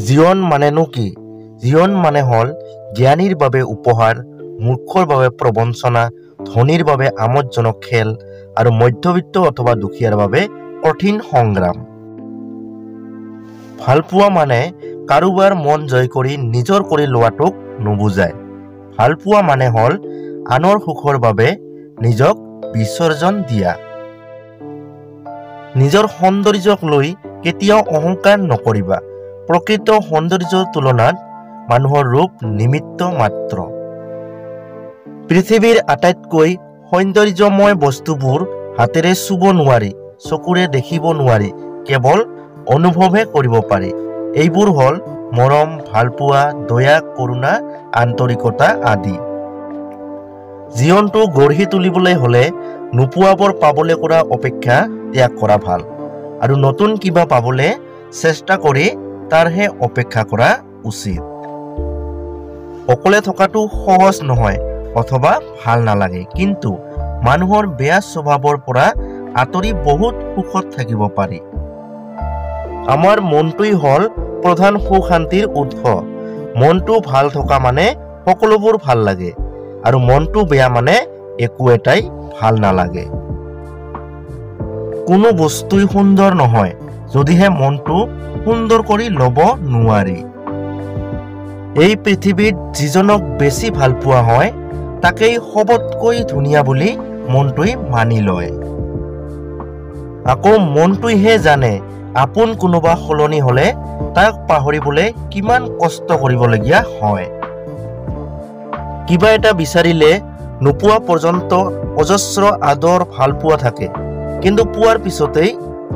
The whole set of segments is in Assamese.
জীৱন মানেনো কি? জীৱন মানে হল জ্ঞানীৰ বাবে উপহাৰ, মূৰ্খৰ বাবে প্ৰবঞ্চনা, ধনীৰ বাবে আমোদজনক খেল আৰু মধ্যবিত্ত অথবা দুখীয়াৰ বাবে কঠিন সংগ্ৰাম। ভালপোৱা মানে কাৰোবাৰ মন জয় কৰি নিজৰ কৰি লোৱাটোক নুবুজায়। ভালপোৱা মানে হল আনৰ সুখৰ বাবে নিজক বিসৰ্জন দিয়া। নিজৰ সৌন্দৰ্যক লৈ কেতিয়াও অহংকাৰ নকৰিবা। প্ৰকৃত সৌন্দৰ্যৰ তুলনাত মানুহৰ ৰূপ নিমিত্ত মাত্ৰ। পৃথিৱীৰ আটাইতকৈ সৌন্দৰ্যময় বস্তুবোৰ হাতেৰে চুব নোৱাৰি, চকুৰে দেখিব নোৱাৰি, কেৱল অনুভৱহে কৰিব পাৰি। এইবোৰ হ'ল মৰম, ভালপোৱা, দয়া, কৰোণা, আন্তৰিকতা আদি। জীৱনটো গঢ়ি তুলিবলৈ হ'লে নোপোৱাবোৰ পাবলৈ কৰা অপেক্ষা ত্যাগ কৰা ভাল, আৰু নতুন কিবা পাবলৈ চেষ্টা কৰি তাৰহে অপেক্ষা কৰা উচিত। অকলে থকাটো সহজ নহয় অথবা ভাল নালাগে, কিন্তু মানুহৰ বেয়া স্বভাৱৰ পৰা আঁতৰি বহুত সুখত থাকিব পাৰি। আমাৰ মনটোই হ'ল প্ৰধান সুখ শান্তিৰ উৎস। মনটো ভাল থকা মানে সকলোবোৰ ভাল লাগে, আৰু মনটো বেয়া মানে একো এটাই ভাল নালাগে। কোনো বস্তুই সুন্দৰ নহয় যদিহে মনটো সুন্দৰ কৰি ল'ব নোৱাৰি। এই পৃথিৱীত যিজনক বেছি ভাল পোৱা হয় তাকেই সবতকৈ ধুনীয়া বুলি মনটোই মানি লয়। আকৌ মনটোইহে জানে আপোন কোনোবা সলনি হলে তাক পাহৰিবলৈ কিমান কষ্ট কৰিবলগীয়া হয়। কিবা এটা বিচাৰিলে নোপোৱা পৰ্যন্ত অজস্ৰ আদৰ ভালপোৱা থাকে, কিন্তু পোৱাৰ পিছতেই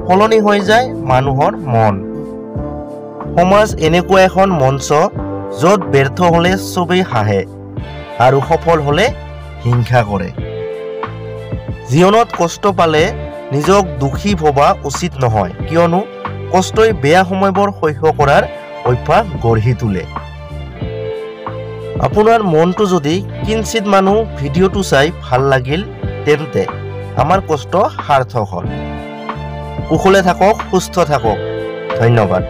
সলনি হৈ যায় মানুহৰ মন। সমাজ এনেকুৱা এখন মঞ্চ য'ত ব্যৰ্থ হলে চবেই হাঁহে আৰু সফল হলে হিংসা কৰে। জীৱনত কষ্ট পালে নিজক দোষী ভবা উচিত নহয়, কিয়নো কষ্টই বেয়া সময়বোৰ সহ্য কৰাৰ অভ্যাস গঢ়ি তোলে। আপোনাৰ মনটো যদি কিঞ্চিত মানুহ ভিডিঅ'টো চাই ভাল লাগিল, তেন্তে আমাৰ কষ্ট সাৰ্থক হ'ল। কুশলে থাকক, সুস্থ থাকক। ধন্যবাদ।